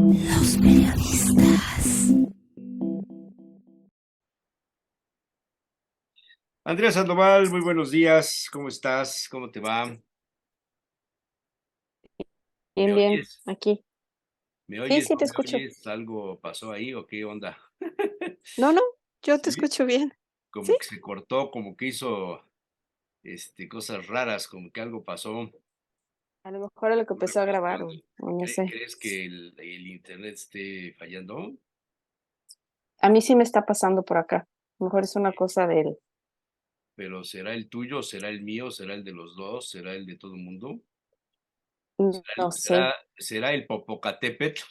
Los periodistas. Andrea Sandoval, muy buenos días. ¿Cómo estás? ¿Cómo te va? ¿Me Bien, bien, oyes? aquí. ¿Me Sí, oyes? sí, ¿No te me escucho. oyes? ¿Algo pasó ahí o qué onda? No, no, yo te Sí, escucho bien. como Sí, que se cortó, como que hizo cosas raras, como que algo pasó. a lo mejor es lo que Una empezó a grabar cuestión o no sé. ¿Crees que el internet esté fallando? A mí sí me está pasando por acá. A lo mejor es una cosa del, Pero ¿será el tuyo? ¿Será el mío? ¿Será el de los dos? ¿Será el de todo el mundo? no sé. ¿Será el Popocatépetl?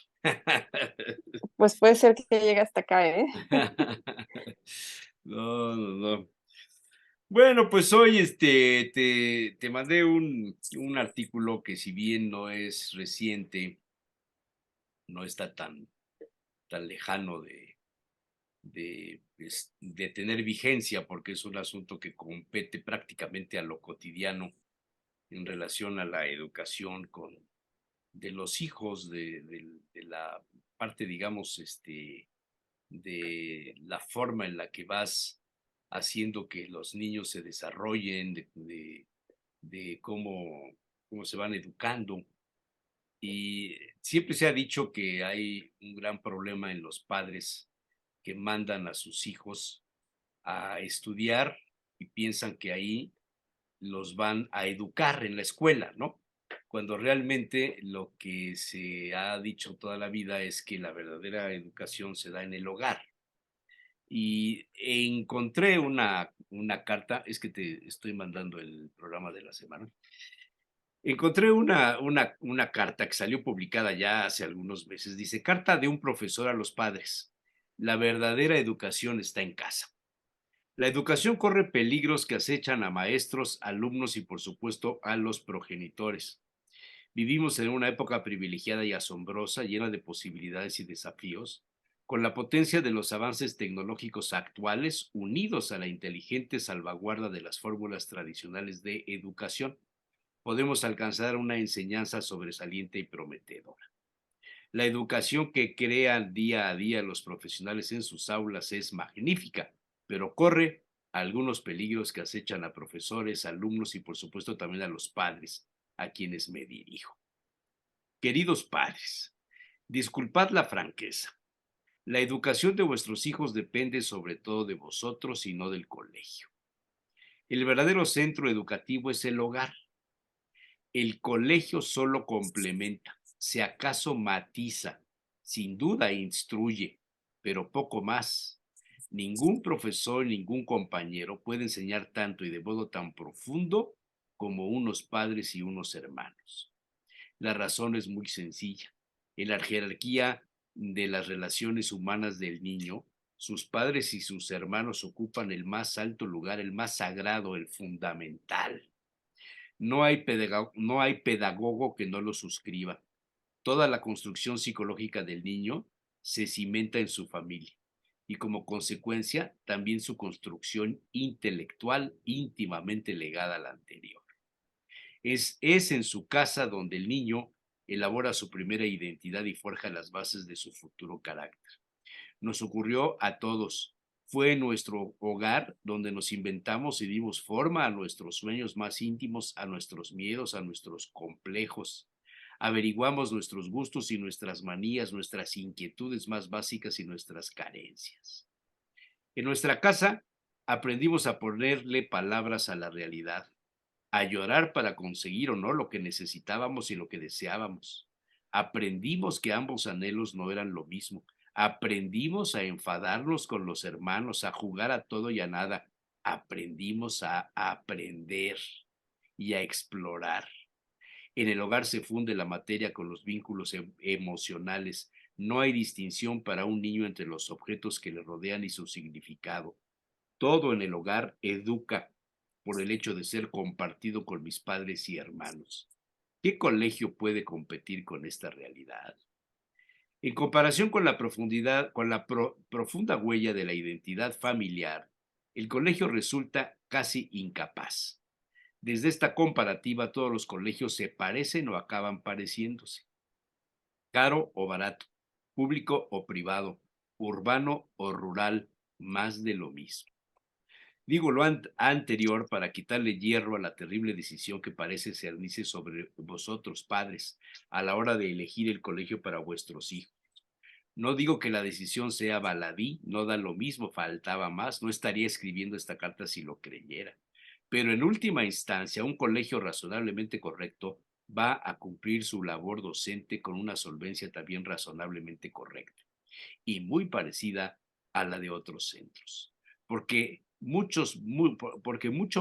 Pues puede ser que llegue hasta acá, ¿eh? No, no, no. Bueno, pues hoy te mandé un artículo que si bien no es reciente, no está tan lejano de tener vigencia, porque es un asunto que compete prácticamente a lo cotidiano en relación a la educación de los hijos, de la parte, digamos, de la forma en la que vas haciendo que los niños se desarrollen, de cómo se van educando. Y siempre se ha dicho que hay un gran problema en los padres que mandan a sus hijos a estudiar y piensan que ahí los van a educar en la escuela, ¿no? Cuando realmente lo que se ha dicho toda la vida es que la verdadera educación se da en el hogar. Y encontré una carta, es que te estoy mandando el programa de la semana. Encontré una carta que salió publicada ya hace algunos meses. Dice, carta de un profesor a los padres. La verdadera educación está en casa. La educación corre peligros que acechan a maestros, alumnos y por supuesto a los progenitores. Vivimos en una época privilegiada y asombrosa, llena de posibilidades y desafíos, con la potencia de los avances tecnológicos actuales unidos a la inteligente salvaguarda de las fórmulas tradicionales de educación podemos alcanzar una enseñanza sobresaliente y prometedora. La educación que crean día a día los profesionales en sus aulas es magnífica, pero corre algunos peligros que acechan a profesores, alumnos y por supuesto también a los padres a quienes me dirijo. Queridos padres, disculpad la franqueza. La educación de vuestros hijos depende sobre todo de vosotros y no del colegio. El verdadero centro educativo es el hogar. El colegio solo complementa, si acaso matiza, sin duda instruye, pero poco más. Ningún profesor, ningún compañero puede enseñar tanto y de modo tan profundo como unos padres y unos hermanos. La razón es muy sencilla. En la jerarquía de las relaciones humanas del niño, sus padres y sus hermanos ocupan el más alto lugar, el más sagrado, el fundamental. No hay pedagogo que no lo suscriba. Toda la construcción psicológica del niño se cimenta en su familia y como consecuencia también su construcción intelectual íntimamente legada a la anterior. Es en su casa donde el niño elabora su primera identidad y forja las bases de su futuro carácter. Nos ocurrió a todos. Fue en nuestro hogar donde nos inventamos y dimos forma a nuestros sueños más íntimos, a nuestros miedos, a nuestros complejos. Averiguamos nuestros gustos y nuestras manías, nuestras inquietudes más básicas y nuestras carencias. En nuestra casa aprendimos a ponerle palabras a la realidad, a llorar para conseguir o no lo que necesitábamos y lo que deseábamos. Aprendimos que ambos anhelos no eran lo mismo. Aprendimos a enfadarnos con los hermanos, a jugar a todo y a nada. Aprendimos a aprender y a explorar. En el hogar se funde la materia con los vínculos emocionales. No hay distinción para un niño entre los objetos que le rodean y su significado. Todo en el hogar educa por el hecho de ser compartido con mis padres y hermanos. ¿Qué colegio puede competir con esta realidad? En comparación con la profundidad, con la profunda huella de la identidad familiar, el colegio resulta casi incapaz. Desde esta comparativa, todos los colegios se parecen o acaban pareciéndose, caro o barato, público o privado, urbano o rural, más de lo mismo. Digo lo anterior para quitarle hierro a la terrible decisión que parece cernirse sobre vosotros, padres, a la hora de elegir el colegio para vuestros hijos. No digo que la decisión sea baladí, no da lo mismo, faltaba más, no estaría escribiendo esta carta si lo creyera. Pero en última instancia, un colegio razonablemente correcto va a cumplir su labor docente con una solvencia también razonablemente correcta y muy parecida a la de otros centros. Porque mucho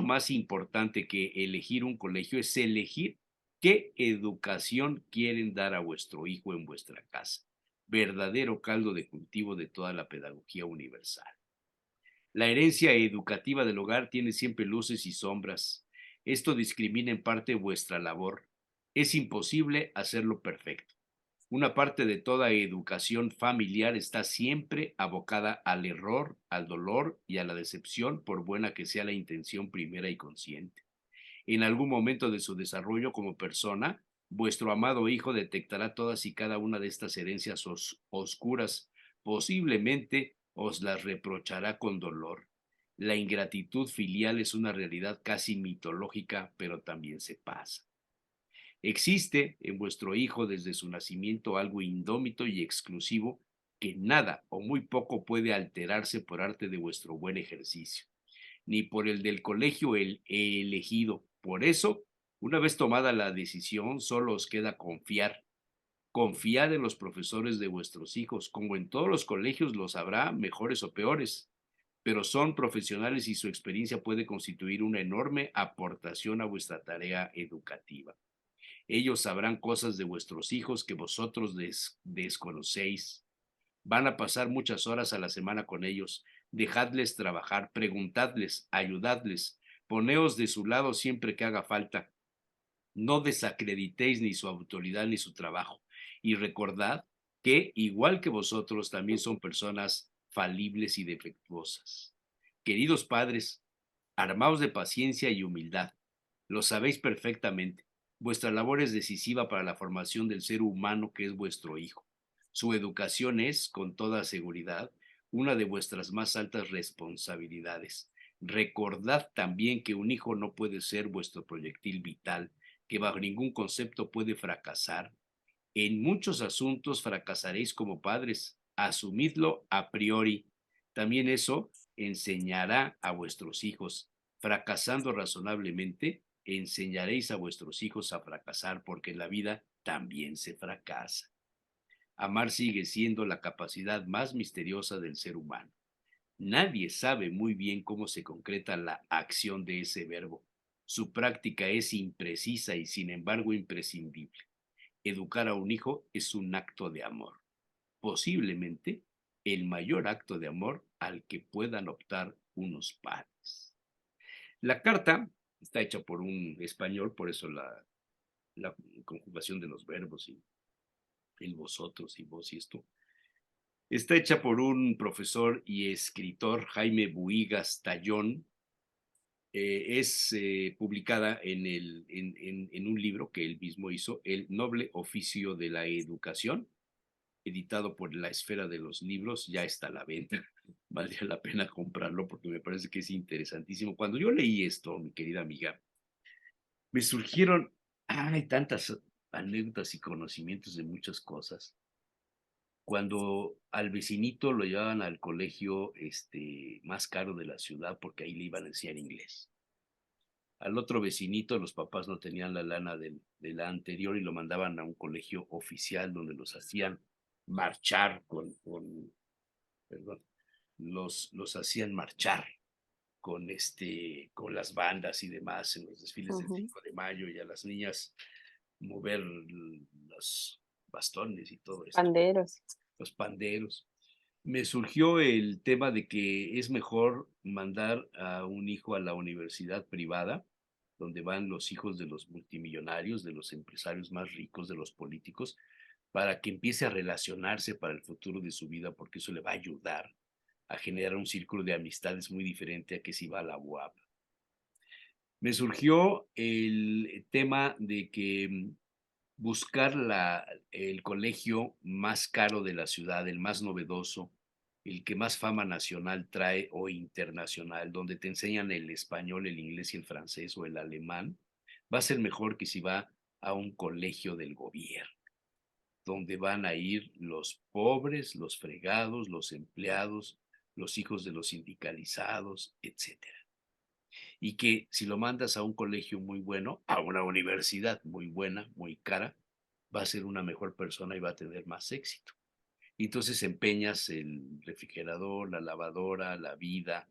más importante que elegir un colegio es elegir qué educación quieren dar a vuestro hijo en vuestra casa, verdadero caldo de cultivo de toda la pedagogía universal. La herencia educativa del hogar tiene siempre luces y sombras. Esto discrimina en parte vuestra labor. Es imposible hacerlo perfecto. Una parte de toda educación familiar está siempre abocada al error, al dolor y a la decepción, por buena que sea la intención primera y consciente. En algún momento de su desarrollo como persona, vuestro amado hijo detectará todas y cada una de estas herencias oscuras. Posiblemente os las reprochará con dolor. La ingratitud filial es una realidad casi mitológica, pero también se pasa. Existe en vuestro hijo desde su nacimiento algo indómito y exclusivo que nada o muy poco puede alterarse por arte de vuestro buen ejercicio, ni por el del colegio el elegido. Por eso, una vez tomada la decisión, solo os queda confiar. Confiad en los profesores de vuestros hijos, como en todos los colegios los habrá, mejores o peores, pero son profesionales y su experiencia puede constituir una enorme aportación a vuestra tarea educativa. Ellos sabrán cosas de vuestros hijos que vosotros desconocéis. Van a pasar muchas horas a la semana con ellos. Dejadles trabajar, preguntadles, ayudadles, poneos de su lado siempre que haga falta. No desacreditéis ni su autoridad ni su trabajo. Y recordad que, igual que vosotros, también son personas falibles y defectuosas. Queridos padres, armaos de paciencia y humildad. Lo sabéis perfectamente. Vuestra labor es decisiva para la formación del ser humano que es vuestro hijo. Su educación es, con toda seguridad, una de vuestras más altas responsabilidades. Recordad también que un hijo no puede ser vuestro proyectil vital, que bajo ningún concepto puede fracasar. En muchos asuntos fracasaréis como padres. Asumidlo a priori. También eso enseñará a vuestros hijos. Fracasando razonablemente, enseñaréis a vuestros hijos a fracasar porque en la vida también se fracasa. Amar sigue siendo la capacidad más misteriosa del ser humano. Nadie sabe muy bien cómo se concreta la acción de ese verbo. Su práctica es imprecisa y sin embargo imprescindible. Educar a un hijo es un acto de amor, posiblemente el mayor acto de amor al que puedan optar unos padres. La carta está hecha por un español, por eso la conjugación de los verbos y el vosotros y vos y esto. Está hecha por un profesor y escritor, Jaime Buigas Tallón. Es publicada en un libro que él mismo hizo, El noble oficio de la educación, editado por La Esfera de los Libros. Ya está a la venta. Valdría la pena comprarlo porque me parece que es interesantísimo. Cuando yo leí esto, mi querida amiga, me surgieron, hay tantas anécdotas y conocimientos de muchas cosas. Cuando al vecinito lo llevaban al colegio más caro de la ciudad porque ahí le iban a enseñar inglés. Al otro vecinito los papás no tenían la lana de la anterior y lo mandaban a un colegio oficial donde los hacían marchar perdón, los hacían marchar con las bandas y demás en los desfiles del Ujú. 5 de mayo y a las niñas mover los bastones y todo esto, Panderos. los panderos. Me surgió el tema de que es mejor mandar a un hijo a la universidad privada, donde van los hijos de los multimillonarios, de los empresarios más ricos, de los políticos, para que empiece a relacionarse para el futuro de su vida, porque eso le va a ayudar a generar un círculo de amistades muy diferente a que si va a la UAP. Me surgió el tema de que buscar el colegio más caro de la ciudad, el más novedoso, el que más fama nacional trae o internacional, donde te enseñan el español, el inglés y el francés o el alemán, va a ser mejor que si va a un colegio del gobierno, donde van a ir los pobres, los fregados, los empleados, los hijos de los sindicalizados, etcétera. Y que si lo mandas a un colegio muy bueno, a una universidad muy buena, muy cara, va a ser una mejor persona y va a tener más éxito. Y entonces empeñas el refrigerador, la lavadora, la vida,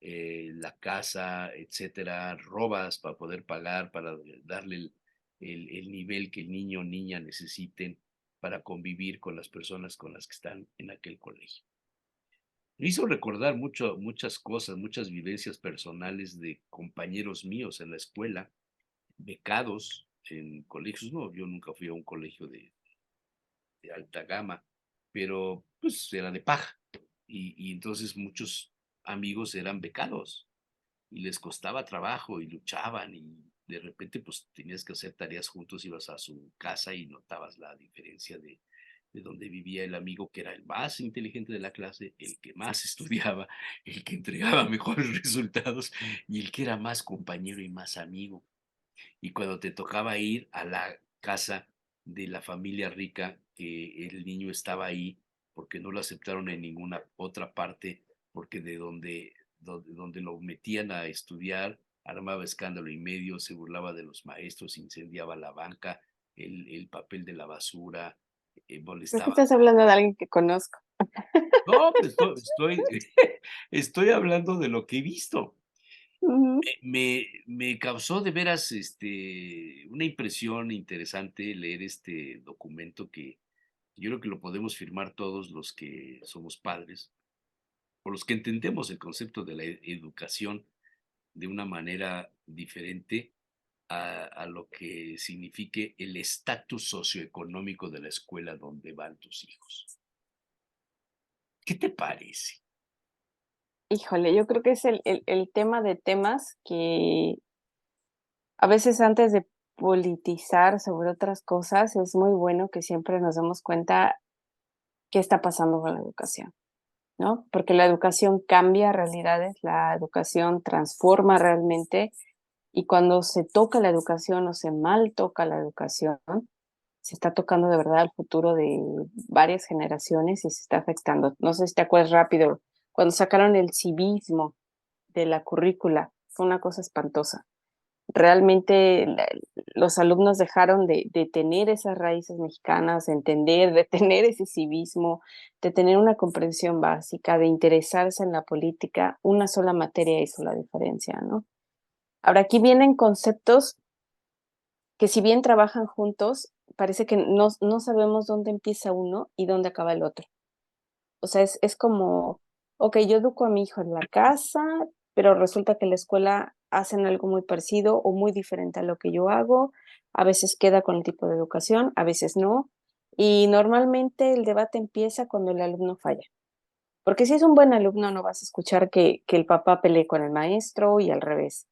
la casa, etcétera, robas para poder pagar, para darle el nivel que el niño o niña necesiten para convivir con las personas con las que están en aquel colegio. Me hizo recordar muchas cosas, muchas vivencias personales de compañeros míos en la escuela, becados en colegios. No, yo nunca fui a un colegio de alta gama, pero pues era de paja. Y entonces muchos amigos eran becados y les costaba trabajo y luchaban y de repente pues tenías que hacer tareas juntos, ibas a su casa y notabas la diferencia de donde vivía el amigo que era el más inteligente de la clase, el que más estudiaba, el que entregaba mejores resultados y el que era más compañero y más amigo. Y cuando te tocaba ir a la casa de la familia rica, que el niño estaba ahí porque no lo aceptaron en ninguna otra parte, porque donde lo metían a estudiar, armaba escándalo y medio, se burlaba de los maestros, incendiaba la banca, el papel de la basura, Creo que molestaba. estás hablando de alguien que conozco. No, pues estoy hablando de lo que he visto. Ujú. Me causó de veras una impresión interesante leer este documento que yo creo que lo podemos firmar todos los que somos padres o los que entendemos el concepto de la educación de una manera diferente a lo que signifique el estatus socioeconómico de la escuela donde van tus hijos. ¿Qué te parece? Híjole, yo creo que es el tema de temas que a veces antes de politizar sobre otras cosas, es muy bueno que siempre nos demos cuenta qué está pasando con la educación, ¿no? Porque la educación cambia realidades, la educación transforma realmente, y cuando se toca la educación o se mal toca la educación, se está tocando de verdad el futuro de varias generaciones y se está afectando. No sé si te acuerdas rápido, cuando sacaron el civismo de la currícula, fue una cosa espantosa. Realmente los alumnos dejaron de tener esas raíces mexicanas, de entender, de tener ese civismo, de tener una comprensión básica, de interesarse en la política. Una sola materia hizo la diferencia, ¿no? Ahora, aquí vienen conceptos que si bien trabajan juntos, parece que no sabemos dónde empieza uno y dónde acaba el otro. O sea, es como, ok, yo educo a mi hijo en la casa, pero resulta que en la escuela hacen algo muy parecido o muy diferente a lo que yo hago. A veces queda con el tipo de educación, a veces no. Y normalmente el debate empieza cuando el alumno falla. Porque si es un buen alumno, no vas a escuchar que el papá pelee con el maestro y al revés.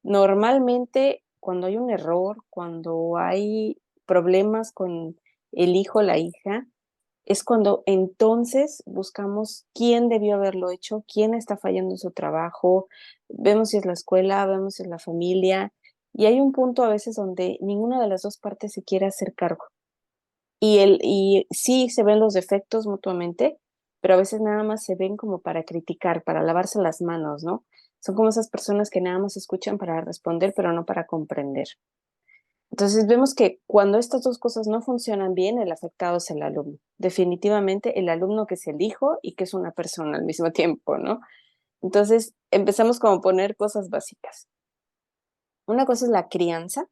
Normalmente, cuando hay un error, cuando hay problemas con el hijo o la hija, es cuando entonces buscamos quién debió haberlo hecho, quién está fallando en su trabajo, vemos si es la escuela, vemos si es la familia, y hay un punto a veces donde ninguna de las dos partes se quiere hacer cargo. Y sí se ven los defectos mutuamente, pero a veces nada más se ven como para criticar, para lavarse las manos, ¿no? Son como esas personas que nada más escuchan para responder, pero no para comprender. Entonces vemos que cuando estas dos cosas no funcionan bien, el afectado es el alumno. Definitivamente el alumno que es el hijo y que es una persona al mismo tiempo, ¿no? Entonces empezamos como a poner cosas básicas. Una cosa es la crianza,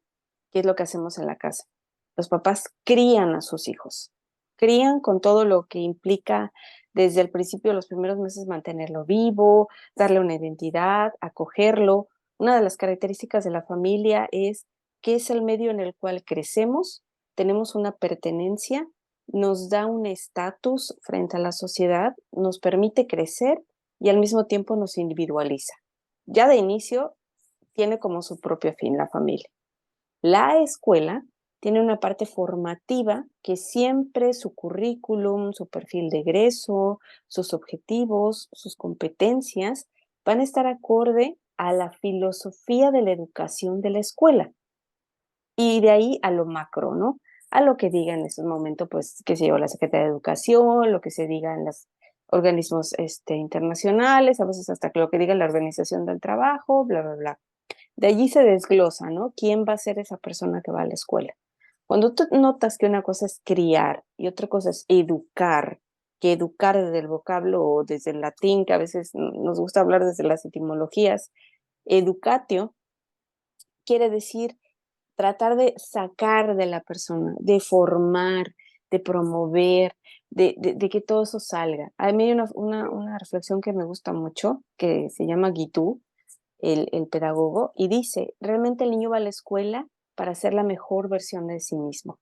que es lo que hacemos en la casa. Los papás crían a sus hijos, crían con todo lo que implica desde el principio, los primeros meses, mantenerlo vivo, darle una identidad, acogerlo. Una de las características de la familia es que es el medio en el cual crecemos, tenemos una pertenencia, nos da un estatus frente a la sociedad, nos permite crecer y al mismo tiempo nos individualiza. Ya de inicio tiene como su propio fin la familia. La escuela tiene una parte formativa que siempre su currículum, su perfil de egreso, sus objetivos, sus competencias van a estar acorde a la filosofía de la educación de la escuela. Y de ahí a lo macro, ¿no? A lo que diga en ese momento, pues, qué sé yo, la Secretaría de Educación, lo que se diga en los organismos, internacionales, a veces hasta que lo que diga la Organización del Trabajo, bla, bla, bla. De allí se desglosa, ¿no? ¿Quién va a ser esa persona que va a la escuela? Cuando tú notas que una cosa es criar y otra cosa es educar, que educar desde el vocablo o desde el latín, que a veces nos gusta hablar desde las etimologías, educatio quiere decir tratar de sacar de la persona, de formar, de promover, de que todo eso salga. A mí hay una reflexión que me gusta mucho, que se llama Guitú, el pedagogo, y dice, realmente el niño va a la escuela para ser la mejor versión de sí mismo.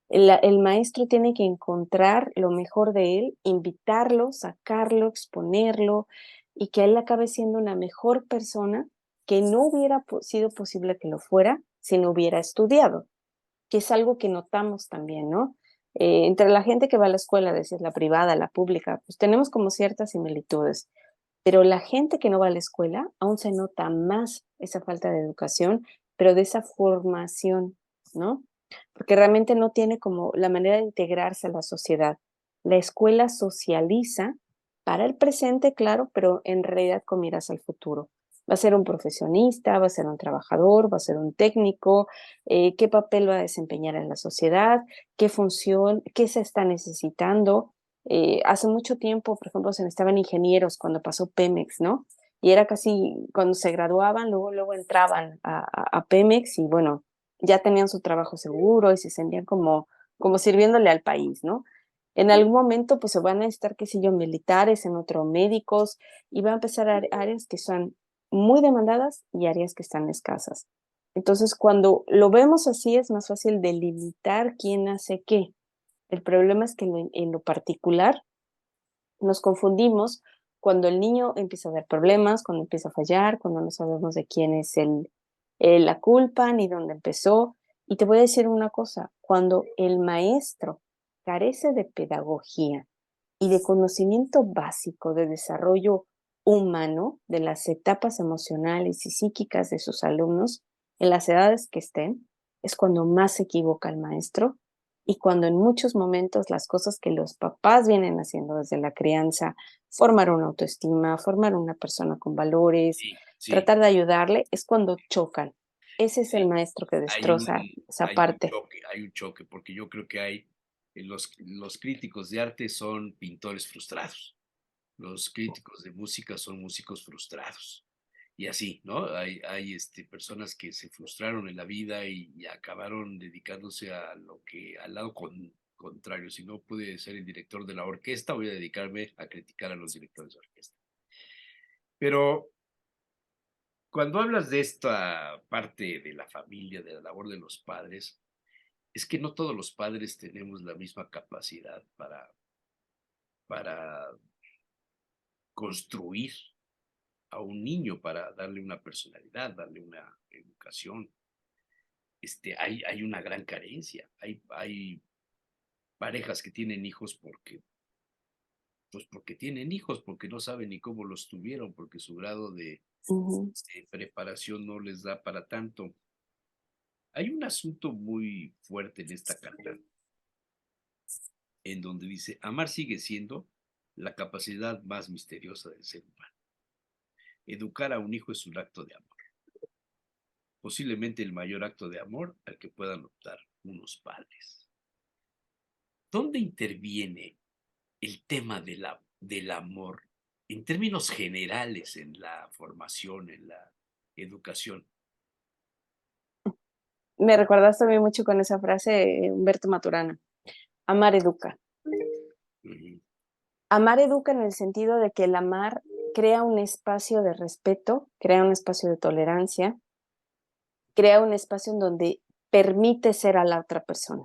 El maestro tiene que encontrar lo mejor de él, invitarlo, sacarlo, exponerlo y que él acabe siendo una mejor persona que no hubiera sido posible que lo fuera si no hubiera estudiado, que es algo que notamos también, ¿no? Entre la gente que va a la escuela, decir la privada, la pública, pues tenemos como ciertas similitudes, pero la gente que no va a la escuela aún se nota más esa falta de educación, pero de esa formación, ¿no? Porque realmente no tiene como la manera de integrarse a la sociedad. La escuela socializa para el presente, claro, pero en realidad con miras al futuro. Va a ser un profesionista, va a ser un trabajador, va a ser un técnico, qué papel va a desempeñar en la sociedad, qué función, qué se está necesitando. Hace mucho tiempo, por ejemplo, se necesitaban ingenieros cuando pasó Pemex, ¿no? Y era casi cuando se graduaban, luego entraban a Pemex y bueno, ya tenían su trabajo seguro y se sentían como sirviéndole al país, ¿no? En algún momento, pues se van a necesitar, qué sé yo, militares, en otro médicos, y va a empezar áreas que son muy demandadas y áreas que están escasas. Entonces, cuando lo vemos así, es más fácil delimitar quién hace qué. El problema es que en lo particular nos confundimos cuando el niño empieza a dar problemas, cuando empieza a fallar, cuando no sabemos de quién es la culpa ni dónde empezó. Y te voy a decir una cosa, cuando el maestro carece de pedagogía y de conocimiento básico de desarrollo humano de las etapas emocionales y psíquicas de sus alumnos en las edades que estén, es cuando más se equivoca el maestro y cuando en muchos momentos las cosas que los papás vienen haciendo desde la crianza, formar una autoestima, formar una persona con valores, Sí, sí, tratar de ayudarle, es cuando chocan. Ese es el sí. maestro que destroza esa parte. Hay un choque, porque yo creo que los críticos de arte son pintores frustrados, los críticos de música son músicos frustrados. Y así, ¿no? Hay personas que se frustraron en la vida y acabaron dedicándose a al lado contrario. Si no pude ser el director de la orquesta, voy a dedicarme a criticar a los directores de orquesta. Pero cuando hablas de esta parte de la familia, de la labor de los padres, es que no todos los padres tenemos la misma capacidad para construir a un niño, para darle una personalidad, darle una educación. Hay una gran carencia. Hay parejas que tienen hijos porque tienen hijos, porque no saben ni cómo los tuvieron, porque su grado Ujú. de preparación no les da para tanto. Hay un asunto muy fuerte en esta carta, en donde dice, amar sigue siendo la capacidad más misteriosa del ser humano. Educar a un hijo es un acto de amor, posiblemente el mayor acto de amor al que puedan optar unos padres. ¿Dónde interviene el tema del amor en términos generales en la formación, en la educación? Me recordaste a mí mucho con esa frase de Humberto Maturana, amar educa. Ujú. Amar educa en el sentido de que el amar crea un espacio de respeto, crea un espacio de tolerancia, crea un espacio en donde permite ser a la otra persona.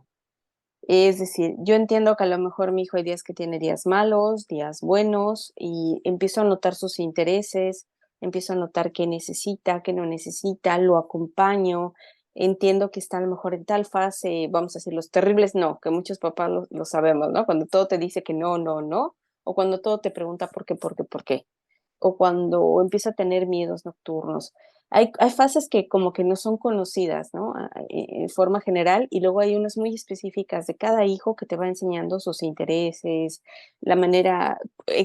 Es decir, yo entiendo que a lo mejor mi hijo hay días que tiene días malos, días buenos, y empiezo a notar sus intereses, empiezo a notar qué necesita, qué no necesita, lo acompaño, entiendo que está a lo mejor en tal fase, vamos a decir, los terribles no, que muchos papás lo sabemos, ¿no? Cuando todo te dice que no, no, no, o cuando todo te pregunta por qué, por qué, por qué, o cuando empieza a tener miedos nocturnos. Hay fases que como que no son conocidas, ¿no? En forma general, y luego hay unas muy específicas de cada hijo que te va enseñando sus intereses, la manera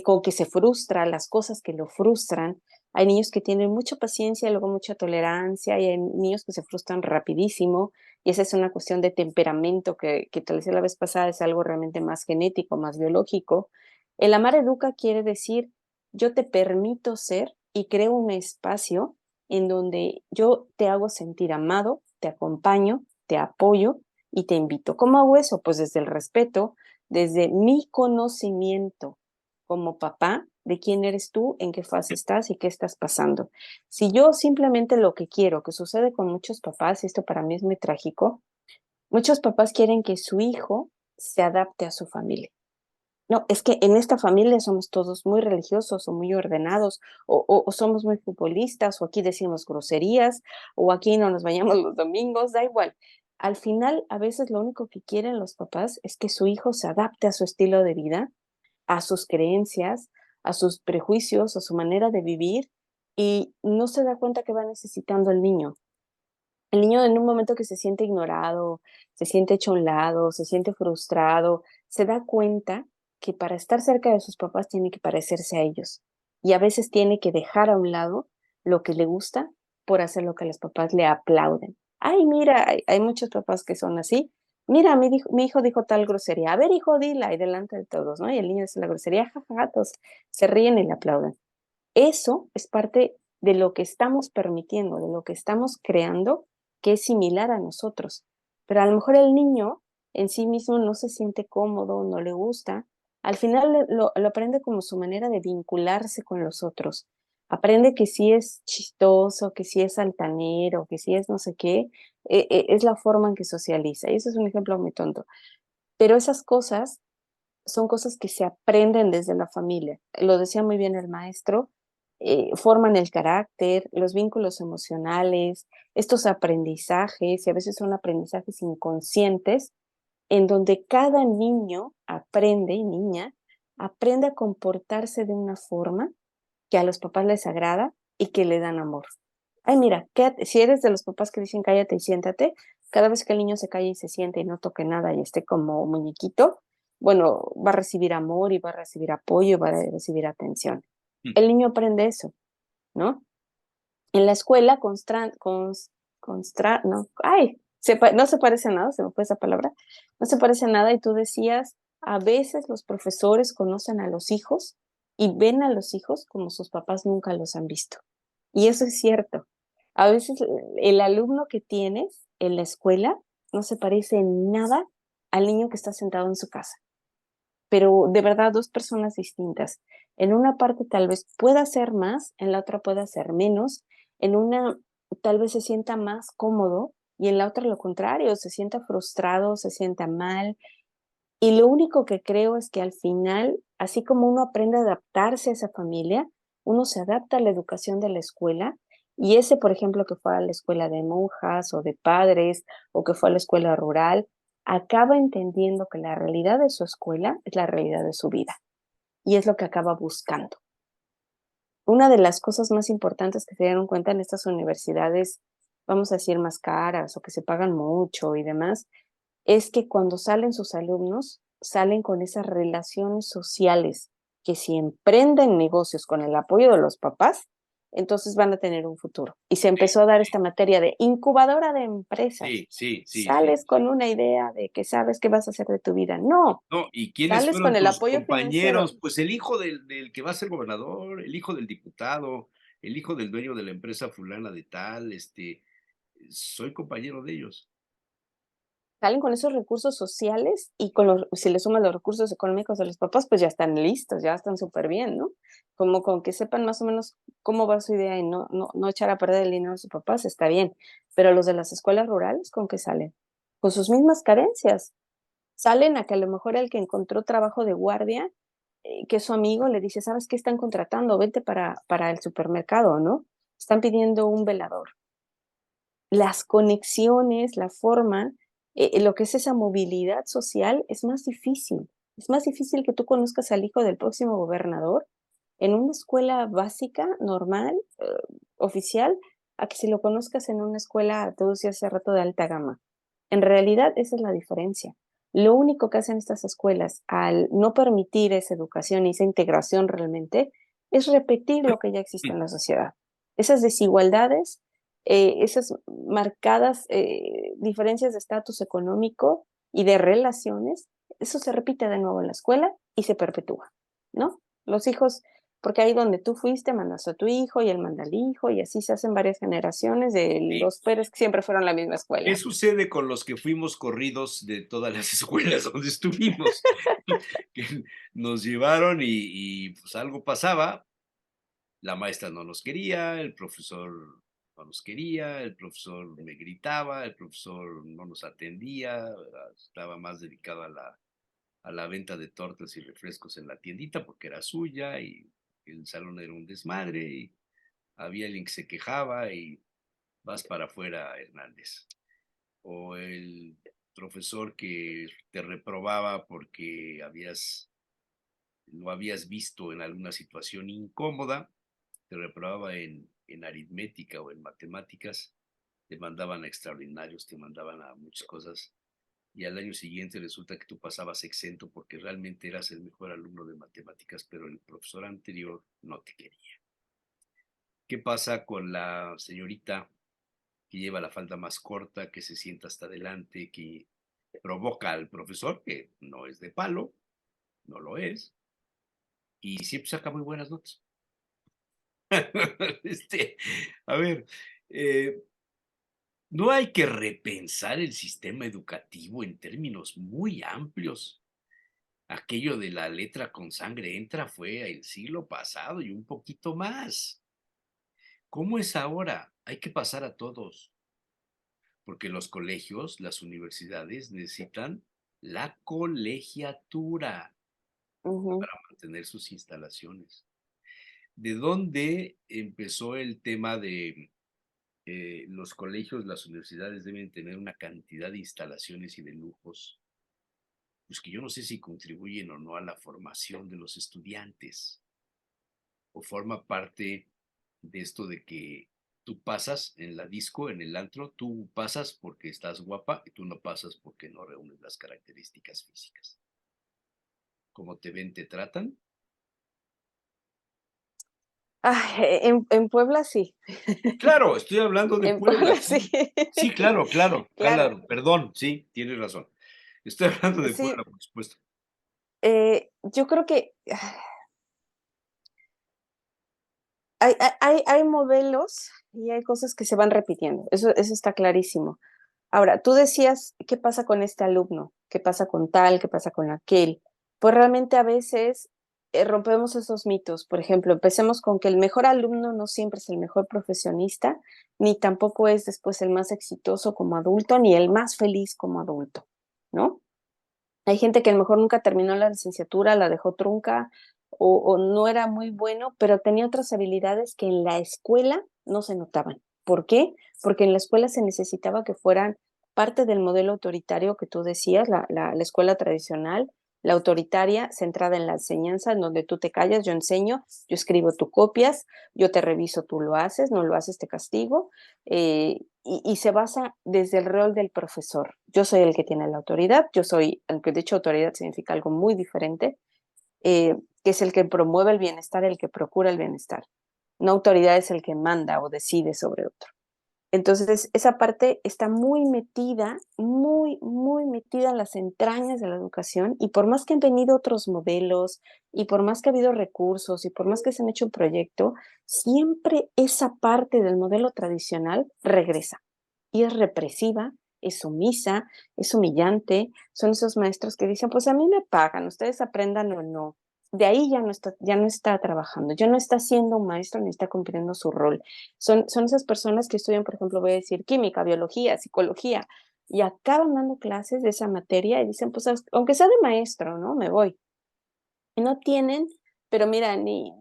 con que se frustra, las cosas que lo frustran. Hay niños que tienen mucha paciencia, luego mucha tolerancia, y hay niños que se frustran rapidísimo, y esa es una cuestión de temperamento que te decía la vez pasada, es algo realmente más genético, más biológico. El amar educa quiere decir yo te permito ser y creo un espacio en donde yo te hago sentir amado, te acompaño, te apoyo y te invito. ¿Cómo hago eso? Pues desde el respeto, desde mi conocimiento como papá de quién eres tú, en qué fase estás y qué estás pasando. Si yo simplemente lo que quiero, que sucede con muchos papás, y esto para mí es muy trágico, muchos papás quieren que su hijo se adapte a su familia. No, es que en esta familia somos todos muy religiosos o muy ordenados, o somos muy futbolistas, o aquí decimos groserías, o aquí no nos bañamos los domingos, da igual. Al final, a veces lo único que quieren los papás es que su hijo se adapte a su estilo de vida, a sus creencias, a sus prejuicios, a su manera de vivir, y no se da cuenta que va necesitando el niño. El niño en un momento que se siente ignorado, se siente hecho a un lado, se siente frustrado, se da cuenta que para estar cerca de sus papás tiene que parecerse a ellos. Y a veces tiene que dejar a un lado lo que le gusta por hacer lo que los papás le aplauden. Ay, mira, hay muchos papás que son así. Mira, mi hijo dijo tal grosería. A ver, hijo, dila, y delante de todos, ¿no? Y el niño dice la grosería, jajaja, todos se ríen y le aplauden. Eso es parte de lo que estamos permitiendo, de lo que estamos creando, que es similar a nosotros. Pero a lo mejor el niño en sí mismo no se siente cómodo, no le gusta. Al final lo aprende como su manera de vincularse con los otros. Aprende que si es chistoso, que si es altanero, que si es no sé qué, es la forma en que socializa. Y eso es un ejemplo muy tonto. Pero esas cosas son cosas que se aprenden desde la familia. Lo decía muy bien el maestro, forman el carácter, los vínculos emocionales, estos aprendizajes, y a veces son aprendizajes inconscientes, en donde cada niño aprende y niña aprende a comportarse de una forma que a los papás les agrada y que le dan amor. Ay, mira, si eres de los papás que dicen cállate y siéntate, cada vez que el niño se calle y se siente y no toque nada y esté como muñequito, bueno, va a recibir amor y va a recibir apoyo y va a recibir atención. Mm. El niño aprende eso, ¿no? En la escuela, no, ay, no se parece a nada, se me fue esa palabra, no se parece a nada y tú decías, a veces los profesores conocen a los hijos y ven a los hijos como sus papás nunca los han visto. Y eso es cierto. A veces el alumno que tienes en la escuela no se parece en nada al niño que está sentado en su casa, pero de verdad dos personas distintas. En una parte tal vez pueda hacer más, en la otra pueda hacer menos, en una tal vez se sienta más cómodo y en la otra lo contrario, se sienta frustrado, se sienta mal. Y lo único que creo es que al final, así como uno aprende a adaptarse a esa familia, uno se adapta a la educación de la escuela. Y ese, por ejemplo, que fue a la escuela de monjas o de padres o que fue a la escuela rural, acaba entendiendo que la realidad de su escuela es la realidad de su vida y es lo que acaba buscando. Una de las cosas más importantes que se dieron cuenta en estas universidades, vamos a decir más caras o que se pagan mucho y demás, es que cuando salen sus alumnos, salen con esas relaciones sociales que si emprenden negocios con el apoyo de los papás, entonces van a tener un futuro. Y se Sí, empezó a dar esta materia de incubadora de empresas. sí, sí, sí, sí, Sales con sí. una idea de que sabes qué vas a hacer de tu vida. No, No, ¿y quiénes sales con fueron el tus apoyo financiero. compañeros? Pues el hijo del que va a ser gobernador, el hijo del diputado, el hijo del dueño de la empresa fulana de tal, soy compañero de ellos. Salen con esos recursos sociales y si le suman los recursos económicos de los papás, pues ya están listos, ya están súper bien, ¿no? Como con que sepan más o menos cómo va su idea y no echar a perder el dinero de sus papás, está bien. Pero los de las escuelas rurales, ¿con qué salen? Con sus mismas carencias. Salen a que a lo mejor el que encontró trabajo de guardia, que es su amigo, le dice, ¿sabes qué están contratando? Vente para el supermercado, ¿no? Están pidiendo un velador. las conexiones, la forma, lo que es esa movilidad social es más difícil. Es más difícil que tú conozcas al hijo del próximo gobernador en una escuela básica, normal, oficial, a que si lo conozcas en una escuela, tú decías hace rato, de alta gama. En realidad, esa es la diferencia. Lo único que hacen estas escuelas al no permitir esa educación y esa integración realmente es repetir lo que ya existe en la sociedad. Esas desigualdades, esas marcadas diferencias de estatus económico y de relaciones, eso se repite de nuevo en la escuela y se perpetúa, ¿no? Los hijos, porque ahí donde tú fuiste, mandas a tu hijo y él manda al hijo y así se hacen varias generaciones de Sí. los Pérez que siempre fueron la misma ¿Qué escuela. sucede con los que fuimos corridos de todas las escuelas donde estuvimos? Que nos llevaron pues, algo pasaba, la maestra no nos quería, el profesor no nos quería, el profesor me gritaba, el profesor no nos atendía, estaba más dedicado a la venta de tortas y refrescos en la tiendita porque era suya y el salón era un desmadre y había alguien que se quejaba y vas para afuera, Hernández. O el profesor que te reprobaba porque lo habías visto en alguna situación incómoda, te reprobaba en aritmética o en matemáticas, te mandaban a extraordinarios, te mandaban a muchas cosas, y al año siguiente resulta que tú pasabas exento porque realmente eras el mejor alumno de matemáticas, pero el profesor anterior no te quería. ¿Qué pasa con la señorita que lleva la falda más corta, que se sienta hasta adelante, que provoca al profesor, que no es de palo, no lo es, y siempre saca muy buenas notas? este, a ver, eh, no hay que repensar el sistema educativo en términos muy amplios. Aquello de la letra con sangre entra fue el siglo pasado y un poquito más. ¿Cómo es ahora? Hay que pasar a todos, porque los colegios, las universidades necesitan la colegiatura Ujú. para mantener sus instalaciones. ¿De dónde empezó el tema de los colegios, las universidades deben tener una cantidad de instalaciones y de lujos? Pues que yo no sé si contribuyen o no a la formación de los estudiantes, o forma parte de esto de que tú pasas en la disco, en el antro, tú pasas porque estás guapa y tú no pasas porque no reúnes las características físicas. Como te ven, te tratan. Ah, en Puebla sí, Claro, estoy hablando de en Puebla, Puebla sí. sí. Sí, claro, claro, Claro, claro, perdón, sí, tienes razón. Estoy hablando de sí, Puebla, por supuesto. yo creo que hay modelos y hay cosas que se van repitiendo, eso está clarísimo. Ahora, tú decías, ¿qué pasa con este alumno? ¿Qué pasa con tal? ¿Qué pasa con aquel? Pues realmente a veces rompemos esos mitos. Por ejemplo, empecemos con que el mejor alumno no siempre es el mejor profesionista, ni tampoco es después el más exitoso como adulto, ni el más feliz como adulto, ¿no? Hay gente que a lo mejor nunca terminó la licenciatura, la dejó trunca o no era muy bueno, pero tenía otras habilidades que en la escuela no se notaban. ¿Por qué? Porque en la escuela se necesitaba que fueran parte del modelo autoritario que tú decías, la escuela tradicional, la autoritaria, centrada en la enseñanza, en donde tú te callas, yo enseño, yo escribo, tú copias, yo te reviso, tú lo haces, no lo haces, te castigo. Y se basa desde el rol del profesor. Yo soy el que tiene la autoridad, yo soy, aunque de hecho autoridad significa algo muy diferente, que es el que promueve el bienestar, el que procura el bienestar. No autoridad es el que manda o decide sobre otro. Entonces, esa parte está muy metida, muy, muy metida en las entrañas de la educación y por más que han venido otros modelos y por más que ha habido recursos y por más que se han hecho un proyecto, siempre esa parte del modelo tradicional regresa y es represiva, es sumisa, es humillante. Son esos maestros que dicen, pues a mí me pagan, ustedes aprendan o no. De ahí ya no está trabajando, ya no está siendo un maestro ni está cumpliendo su rol. Son esas personas que estudian, por ejemplo, voy a decir química, biología, psicología, y acaban dando clases de esa materia y dicen, pues aunque sea de maestro, ¿no? Me voy. Y no tienen, pero mira, ni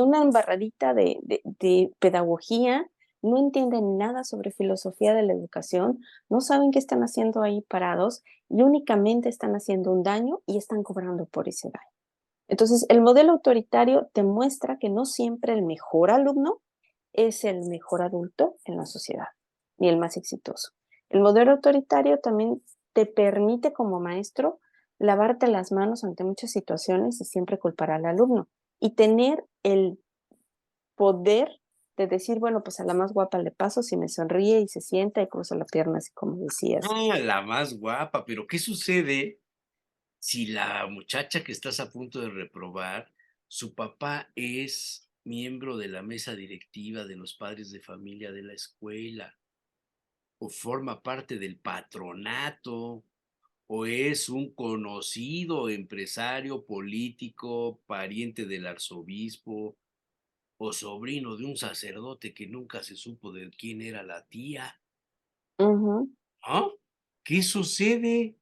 una embarradita de pedagogía, no entienden nada sobre filosofía de la educación, no saben qué están haciendo ahí parados y únicamente están haciendo un daño y están cobrando por ese daño. Entonces, el modelo autoritario te muestra que no siempre el mejor alumno es el mejor adulto en la sociedad, ni el más exitoso. El modelo autoritario también te permite como maestro lavarte las manos ante muchas situaciones y siempre culpar al alumno y tener el poder de decir, bueno, pues a la más guapa le paso si me sonríe y se sienta y cruza la pierna, así como decías. Ah, la más guapa, pero ¿qué sucede si la muchacha que estás a punto de reprobar, su papá es miembro de la mesa directiva de los padres de familia de la escuela, o forma parte del patronato, o es un conocido empresario político, pariente del arzobispo, o sobrino de un sacerdote que nunca se supo de quién era la tía? Ujú. ¿Ah? ¿Qué sucede?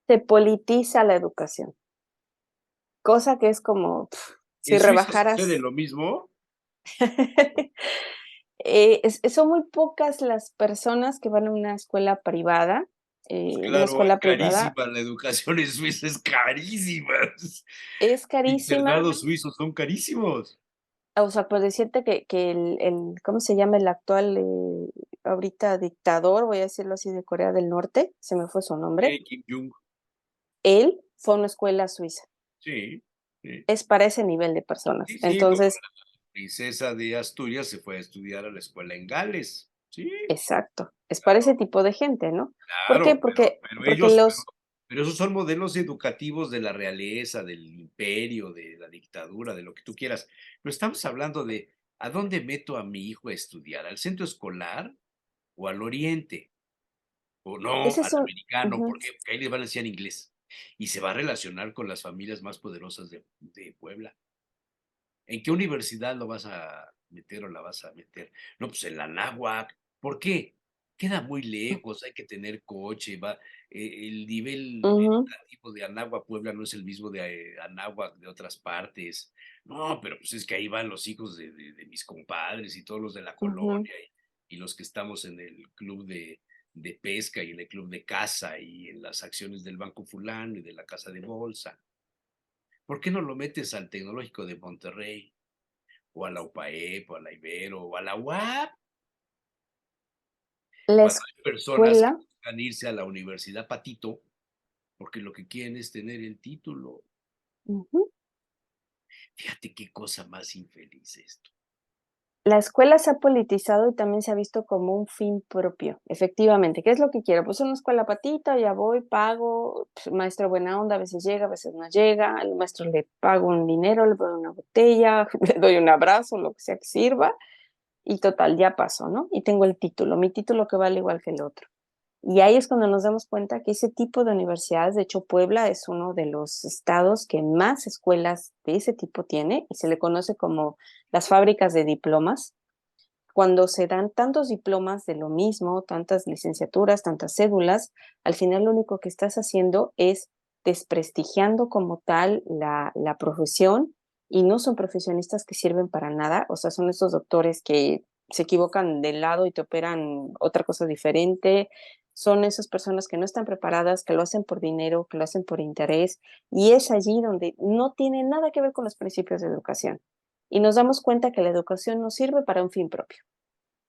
Se politiza la educación, cosa que es como si ¿En Suiza sucede rebajaras. lo mismo? Son muy pocas las personas que van a una escuela privada, Pues una claro, es escuela privada carísima, la educación en Suiza es carísima. es carísima, Internados suizos son carísimos. o sea, por decirte que ¿cómo se llama? El actual, ahorita dictador, voy a decirlo así, de Corea del Norte, se me fue su nombre, Kim Jong. él fue a una escuela suiza, Sí, sí. es para ese nivel de personas. Sí, sí, como Entonces, la princesa de Asturias se fue a estudiar a la escuela en Gales. Sí, exacto, es para ese claro, tipo de gente, ¿no? ¿Por qué? claro, pero Porque ellos los pero esos son modelos educativos de la realeza, del imperio, de la dictadura, de lo que tú quieras. Pero estamos hablando de, ¿a dónde meto a mi hijo a estudiar? ¿Al centro escolar o al oriente? O no, ese al es un americano, ujú, ¿por qué? Porque ahí les van a enseñar inglés. Y se va a relacionar con las familias más poderosas de Puebla. ¿En qué universidad lo vas a meter o la vas a meter? No, pues en la Náhuac. ¿Por qué? Queda muy lejos, hay que tener coche, el nivel ujú, educativo de Anáhuac, Puebla no es el mismo de Anáhuac de otras partes. No, pero pues es que ahí van los hijos de mis compadres y todos los de la ujú. colonia y los que estamos en el club de pesca y en el club de caza y en las acciones del Banco Fulano y de la Casa de Bolsa. ¿Por qué no lo metes al Tecnológico de Monterrey? O a la UPAEP, o a la Ibero, o a la UAP, La cuando hay personas que escuela buscan irse a la Universidad Patito, porque lo que quieren es tener el título. ujú. Fíjate qué cosa más infeliz esto. La escuela se ha politizado y también se ha visto como un fin propio, efectivamente. ¿Qué es lo que quiero? Pues una escuela patita, ya voy, pago, maestro buena onda, a veces llega, a veces no llega, al maestro le pago un dinero, le doy una botella, le doy un abrazo, lo que sea que sirva, y total, ya pasó, ¿no? Y tengo el título, mi título que vale igual que el otro. Y ahí es cuando nos damos cuenta que ese tipo de universidades, de hecho Puebla es uno de los estados que más escuelas de ese tipo tiene y se le conoce como las fábricas de diplomas. Cuando se dan tantos diplomas de lo mismo, tantas licenciaturas, tantas cédulas, al final lo único que estás haciendo es desprestigiando como tal la profesión y no son profesionistas que sirven para nada, o sea, son estos doctores que se equivocan de lado y te operan otra cosa diferente, son esas personas que no están preparadas, que lo hacen por dinero, que lo hacen por interés, y es allí donde no tiene nada que ver con los principios de educación. Y nos damos cuenta que la educación no sirve para un fin propio.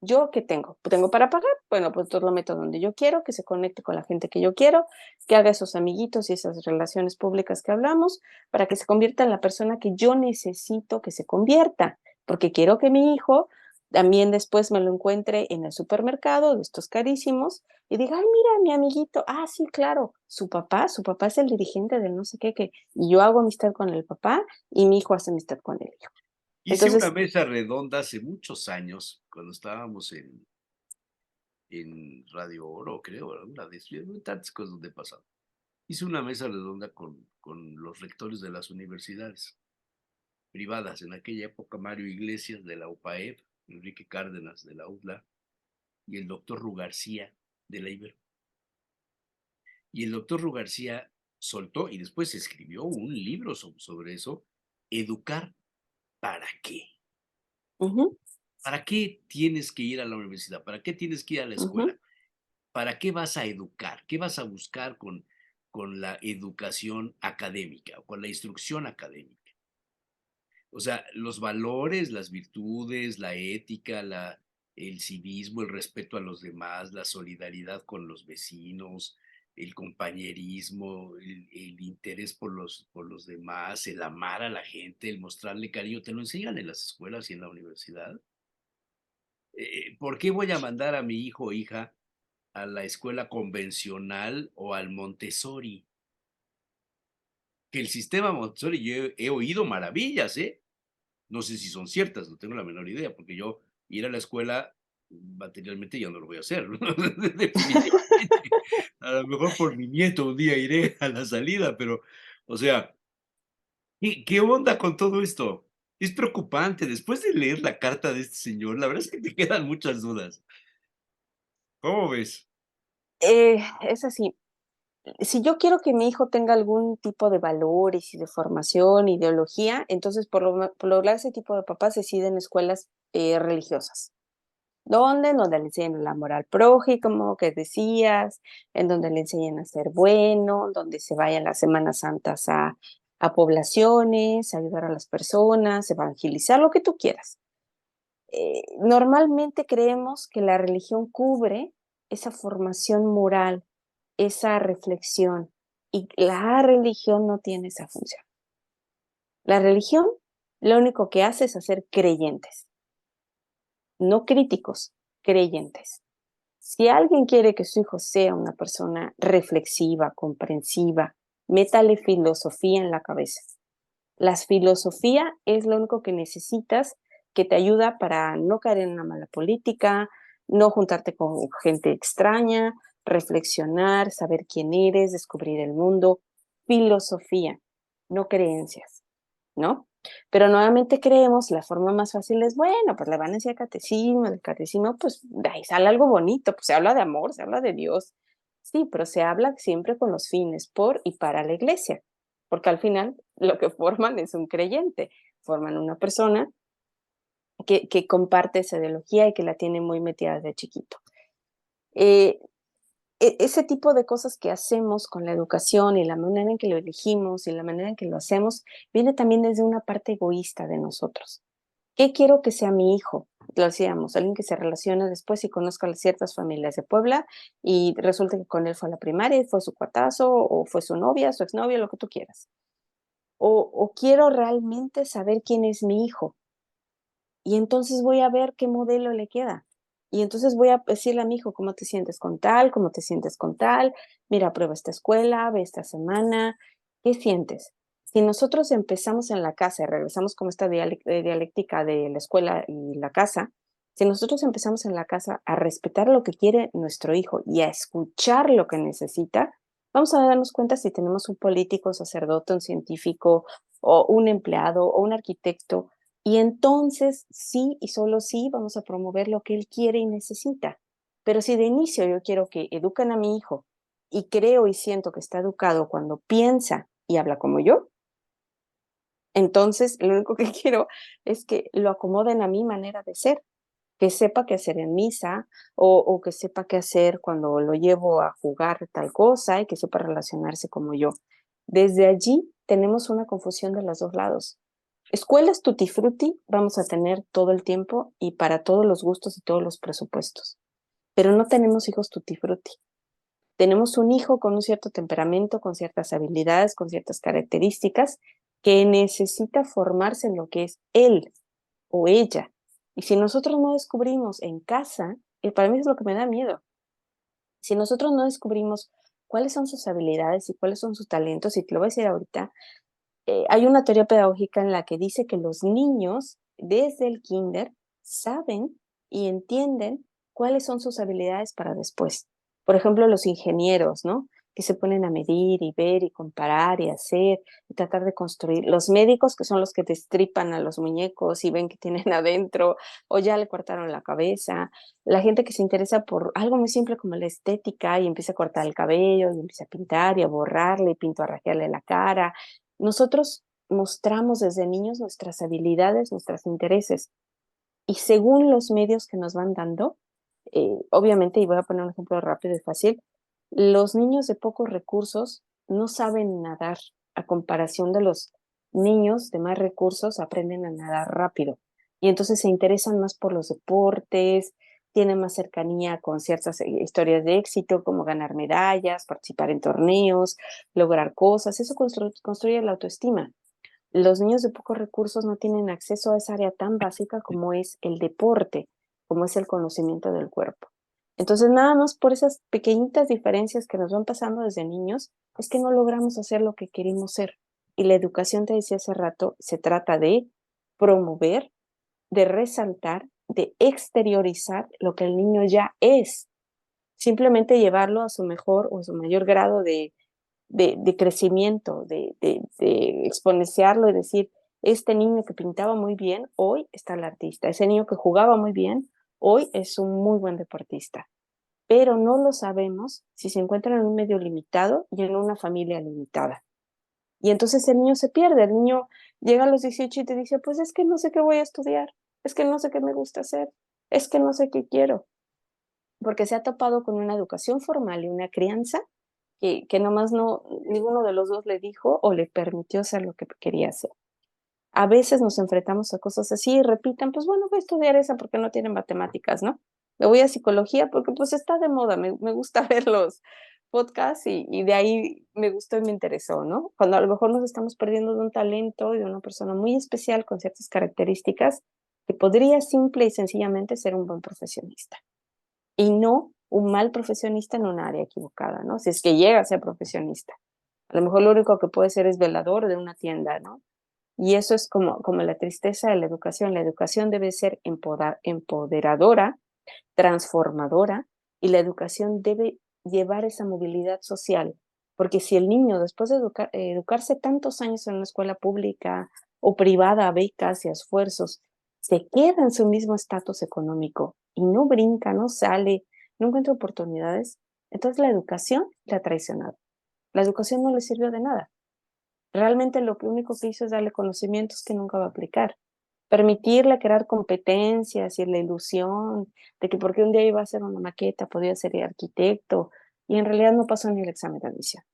¿Yo qué tengo? ¿Tengo para pagar? Bueno, pues entonces lo meto donde yo quiero, que se conecte con la gente que yo quiero, que haga esos amiguitos y esas relaciones públicas que hablamos, para que se convierta en la persona que yo necesito que se convierta, porque quiero que mi hijo también después me lo encuentre en el supermercado de estos carísimos y diga, ay, mira, mi amiguito, ah, sí, claro, su papá es el dirigente del no sé qué, y yo hago amistad con el papá y mi hijo hace amistad con el hijo. Hice una Entonces, mesa redonda hace muchos años, cuando estábamos en Radio Oro, creo, una de tantas cosas donde he pasado. Hice una mesa redonda con los rectores de las universidades privadas. En aquella época, Mario Iglesias de la UPAEP, Enrique Cárdenas de la UDLA y el doctor Rugarcía de la Ibero. Y el doctor Rugarcía soltó y después escribió un libro sobre eso, Educar para qué. ujú. ¿Para qué tienes que ir a la universidad? ¿Para qué tienes que ir a la Ujú. escuela? ¿Para qué vas a educar? ¿Qué vas a buscar con la educación académica o con la instrucción académica? O sea, los valores, las virtudes, la ética, el civismo, el respeto a los demás, la solidaridad con los vecinos, el compañerismo, el interés por los demás, el amar a la gente, el mostrarle cariño, ¿te lo enseñan en las escuelas y en la universidad? ¿Por qué voy a mandar a mi hijo o hija a la escuela convencional o al Montessori? Que el sistema Montessori, yo he oído maravillas, ¿eh? No sé si son ciertas, no tengo la menor idea, porque yo ir a la escuela materialmente ya no lo voy a hacer, ¿no? Definitivamente. A lo mejor por mi nieto un día iré a la salida, pero, o sea, ¿qué onda con todo esto? Es preocupante. Después de leer la carta de este señor, la verdad es que te quedan muchas dudas. ¿Cómo ves? Es así. Si yo quiero que mi hijo tenga algún tipo de valores y de formación, ideología, entonces por lo regular ese tipo de papás deciden escuelas religiosas. ¿Dónde? En donde le enseñan el amor al prójimo, que decías, en donde le enseñan a ser bueno, donde se vayan las Semanas Santas a poblaciones, a ayudar a las personas, evangelizar, lo que tú quieras. Normalmente creemos que la religión cubre esa formación moral, esa reflexión, y la religión no tiene esa función. La religión lo único que hace es hacer creyentes, no críticos, creyentes. Si alguien quiere que su hijo sea una persona reflexiva, comprensiva, métale filosofía en la cabeza. La filosofía es lo único que necesitas, que te ayuda para no caer en una mala política, no juntarte con gente extraña, reflexionar, saber quién eres, descubrir el mundo. Filosofía, no creencias, ¿no? Pero nuevamente creemos, la forma más fácil es, bueno, pues le van a decir catecismo, el catecismo, pues de ahí sale algo bonito, pues se habla de amor, se habla de Dios. Sí, pero se habla siempre con los fines por y para la iglesia, porque al final lo que forman es un creyente, forman una persona que comparte esa ideología y que la tiene muy metida desde chiquito. Eh, Ese tipo de cosas que hacemos con la educación y la manera en que lo elegimos y la manera en que lo hacemos, viene también desde una parte egoísta de nosotros. ¿Qué quiero que sea mi hijo? Lo decíamos, alguien que se relacione después y conozca a ciertas familias de Puebla y resulta que con él fue a la primaria, y fue su cuatazo, o fue su novia, su exnovia, lo que tú quieras. O quiero realmente saber quién es mi hijo y entonces voy a ver qué modelo le queda. Y entonces voy a decirle a mi hijo, ¿cómo te sientes con tal? ¿Cómo te sientes con tal? Mira, prueba esta escuela, ve esta semana. ¿Qué sientes? Si nosotros empezamos en la casa y regresamos con esta dialéctica de la escuela y la casa, si nosotros empezamos en la casa a respetar lo que quiere nuestro hijo y a escuchar lo que necesita, vamos a darnos cuenta si tenemos un político, sacerdote, un científico o un empleado o un arquitecto, y entonces sí y solo sí vamos a promover lo que él quiere y necesita. Pero si de inicio yo quiero que eduquen a mi hijo y creo y siento que está educado cuando piensa y habla como yo, entonces lo único que quiero es que lo acomoden a mi manera de ser, que sepa qué hacer en misa o que sepa qué hacer cuando lo llevo a jugar tal cosa y que sepa relacionarse como yo. Desde allí tenemos una confusión de los dos lados. Escuelas tutti frutti vamos a tener todo el tiempo y para todos los gustos y todos los presupuestos, pero no tenemos hijos tutti frutti. Tenemos un hijo con un cierto temperamento, con ciertas habilidades, con ciertas características, que necesita formarse en lo que es él o ella. Y si nosotros no descubrimos en casa, y para mí es lo que me da miedo, si nosotros no descubrimos cuáles son sus habilidades y cuáles son sus talentos, y te lo voy a decir ahorita, hay una teoría pedagógica en la que dice que los niños desde el kinder saben y entienden cuáles son sus habilidades para después. Por ejemplo, los ingenieros, ¿no? Que se ponen a medir y ver y comparar y hacer y tratar de construir. Los médicos, que son los que destripan a los muñecos y ven que tienen adentro o ya le cortaron la cabeza. La gente que se interesa por algo muy simple como la estética y empieza a cortar el cabello y empieza a pintar y a borrarle y pinto a rajearle la cara. Nosotros mostramos desde niños nuestras habilidades, nuestros intereses. y según los medios que nos van dando, obviamente, y voy a poner un ejemplo rápido y fácil, los niños de pocos recursos no saben nadar a comparación de los niños de más recursos, aprenden a nadar rápido y entonces se interesan más por los deportes, tienen más cercanía con ciertas historias de éxito, como ganar medallas, participar en torneos, lograr cosas, eso construye la autoestima. Los niños de pocos recursos no tienen acceso a esa área tan básica como es el deporte, como es el conocimiento del cuerpo. Entonces, nada más por esas pequeñitas diferencias que nos van pasando desde niños, es que no logramos hacer lo que queremos ser. Y la educación, te decía hace rato, se trata de promover, de resaltar, de exteriorizar lo que el niño ya es. Simplemente llevarlo a su mejor o a su mayor grado de crecimiento, de exponenciarlo y decir, este niño que pintaba muy bien, hoy está el artista, ese niño que jugaba muy bien, hoy es un muy buen deportista, pero no lo sabemos si se encuentra en un medio limitado y en una familia limitada. Y entonces el niño se pierde, el niño llega a los 18 y te dice, pues es que no sé qué voy a estudiar, es que no sé qué me gusta hacer, es que no sé qué quiero, porque se ha topado con una educación formal y una crianza que nomás no, ninguno de los dos le dijo o le permitió hacer lo que quería hacer. A veces nos enfrentamos a cosas así y repitan, pues bueno, voy a estudiar esa porque no tienen matemáticas, ¿no? Me voy a psicología porque pues está de moda, me gusta ver los podcasts y de ahí me gustó y me interesó, ¿no? Cuando a lo mejor nos estamos perdiendo de un talento y de una persona muy especial con ciertas características que podría simple y sencillamente ser un buen profesionista y no un mal profesionista en un área equivocada, ¿no? Si es que llega a ser profesionista. A lo mejor lo único que puede ser es velador de una tienda, ¿no? Y eso es como la tristeza de la educación. La educación debe ser empoderadora, transformadora, y la educación debe llevar esa movilidad social. Porque si el niño, después de educarse tantos años en una escuela pública o privada, becas y esfuerzos, se queda en su mismo estatus económico y no brinca, no sale, no encuentra oportunidades, entonces la educación le ha traicionado. La educación no le sirvió de nada. Realmente lo que único que hizo es darle conocimientos que nunca va a aplicar. Permitirle crear competencias y la ilusión de que porque un día iba a hacer una maqueta, podía ser arquitecto, y en realidad no pasó ni el examen de admisión.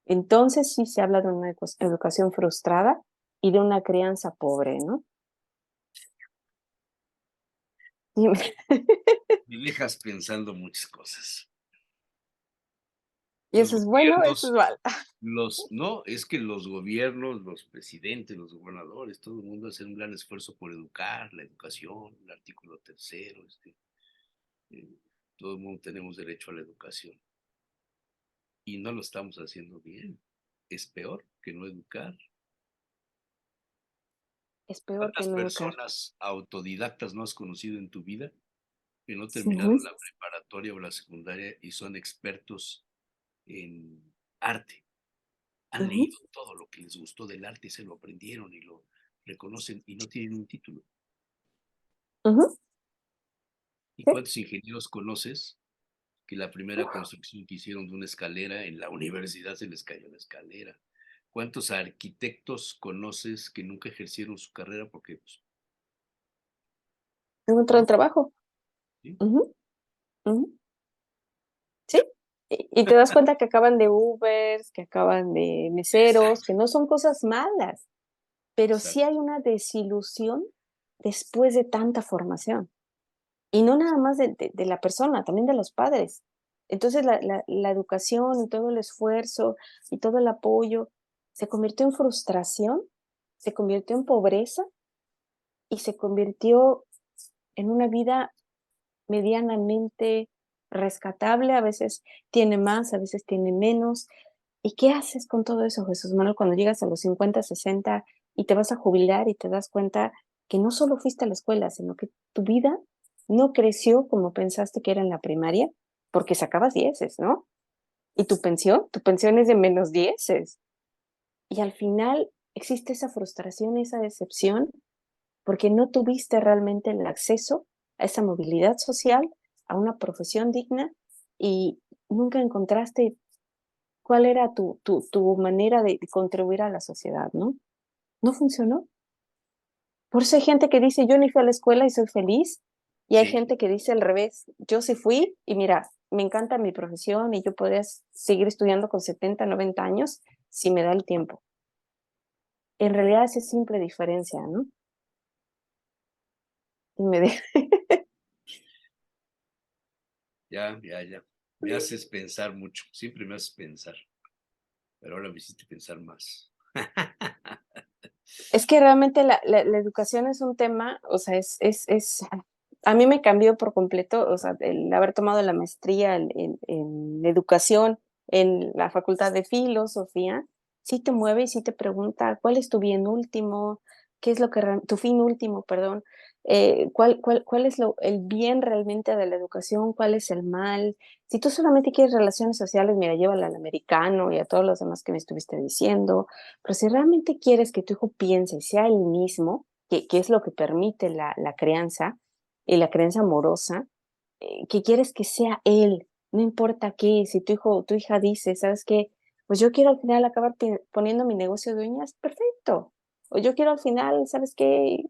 Entonces sí se habla de una educación frustrada y de una crianza pobre, ¿no? Me dejas pensando muchas cosas. Y Los eso es bueno, eso es gobiernos, malo. no, es que los gobiernos, los presidentes, los gobernadores, todo el mundo hace un gran esfuerzo por educar, la educación, el artículo tercero, eh, todo el mundo tenemos derecho a la educación y no lo estamos haciendo bien. Es peor que no educar. Es peor que ¿Cuántas no educar. personas autodidactas no has conocido en tu vida que no terminaron Ujú, la preparatoria o la secundaria y son expertos en arte? Han ujú, leído todo lo que les gustó del arte y se lo aprendieron y lo reconocen y no tienen un título. ujú, ¿Y sí. cuántos ingenieros conoces que la primera construcción que hicieron de una escalera en la universidad se les cayó la escalera? ¿Cuántos arquitectos conoces que nunca ejercieron su carrera porque pues, Encontraron no? trabajo. ¿Sí? Ujú, ujú. Sí, y te das cuenta que acaban de Ubers, que acaban de meseros, Exacto, que no son cosas malas, pero sí exacto. hay una desilusión después de tanta formación. Y no nada más de la persona, también de los padres. Entonces la educación y todo el esfuerzo y todo el apoyo se convirtió en frustración, se convirtió en pobreza y se convirtió en una vida medianamente rescatable, a veces tiene más, a veces tiene menos. ¿Y qué haces con todo eso, Jesús Manuel, cuando llegas a los 50, 60 y te vas a jubilar y te das cuenta que no solo fuiste a la escuela, sino que tu vida no creció como pensaste que era en la primaria, porque sacabas dieces, ¿no? Y tu pensión es de menos dieces. Y al final existe esa frustración, esa decepción, porque no tuviste realmente el acceso a esa movilidad social, a una profesión digna y nunca encontraste cuál era tu manera de contribuir a la sociedad, ¿no? No funcionó. Por eso hay gente que dice, yo ni fui a la escuela y soy feliz, y hay Sí, gente que dice al revés, yo sí fui y mira, me encanta mi profesión y yo podría seguir estudiando con 70, 90 años si me da el tiempo. En realidad es simple diferencia, ¿no? Y me de- ya. Me haces pensar mucho, siempre me haces pensar, pero ahora me hiciste pensar más. Es que realmente la educación es un tema, o sea, a mí me cambió por completo, o sea, el haber tomado la maestría en educación en la Facultad de Filosofía, sí te mueve y sí te pregunta, ¿cuál es tu bien último? ¿Qué es lo que tu fin último, perdón? ¿Cuál es el bien realmente de la educación? ¿Cuál es el mal? Si tú solamente quieres relaciones sociales, mira, llévala al americano y a todos los demás que me estuviste diciendo, pero si realmente quieres que tu hijo piense y sea el mismo, que es lo que permite la crianza y la crianza amorosa, que quieres que sea él, no importa qué, si tu hijo o tu hija dice, ¿sabes qué? Pues yo quiero al final acabar poniendo mi negocio de uñas, perfecto. O yo quiero al final, ¿sabes qué?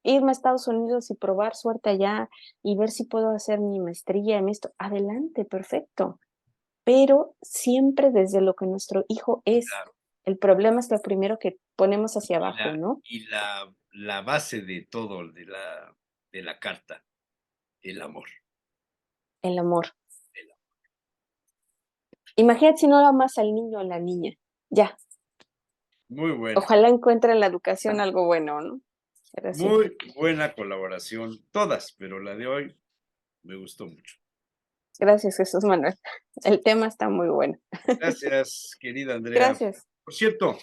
Irme a Estados Unidos y probar suerte allá y ver si puedo hacer mi maestría en esto. Adelante, perfecto, pero siempre desde lo que nuestro hijo es. Claro. El problema es lo primero que ponemos hacia Y abajo, ¿no? la base de todo, de la carta, el amor. El amor. el a- Imagínate si no amas al niño o a la niña. Ya, Muy buena, ojalá encuentre en la educación algo bueno, ¿no? Pero sí. muy buena colaboración, todas, pero la de hoy me gustó mucho. Gracias, Jesús Manuel. El tema está muy bueno. Gracias, querida Andrea. Gracias. Por cierto,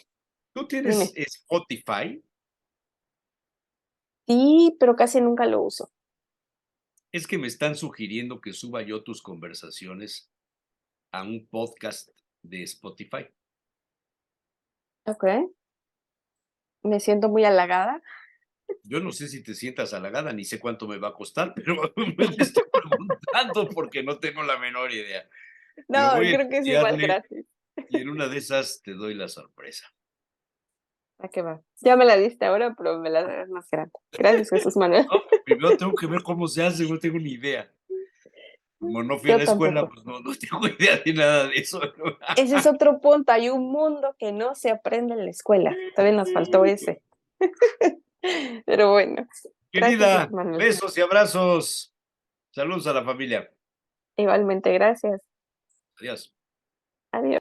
¿tú tienes Dime. Spotify? Sí, pero casi nunca lo uso. Es que me están sugiriendo que suba yo tus conversaciones a un podcast de Spotify. Ok. Me siento muy halagada. Yo no sé si te sientas halagada, ni sé cuánto me va a costar, pero me estoy preguntando porque no tengo la menor idea. Pero No, voy a creo que es igual estudiarle gratis. y en una de esas te doy la sorpresa. ¿A qué va? Ya me la diste ahora, pero me la darás más grande. Gracias, Jesús Manuel. No, primero tengo que ver cómo se hace, no tengo ni idea. Como no fui a Yo la escuela, tampoco. pues no tengo idea de nada de eso. Ese es otro punto. Hay un mundo que no se aprende en la escuela. Todavía nos faltó ese. Pero bueno, gracias, Jesús Querida, Manuel. besos y abrazos. Saludos a la familia. Igualmente, gracias. Adiós. Adiós.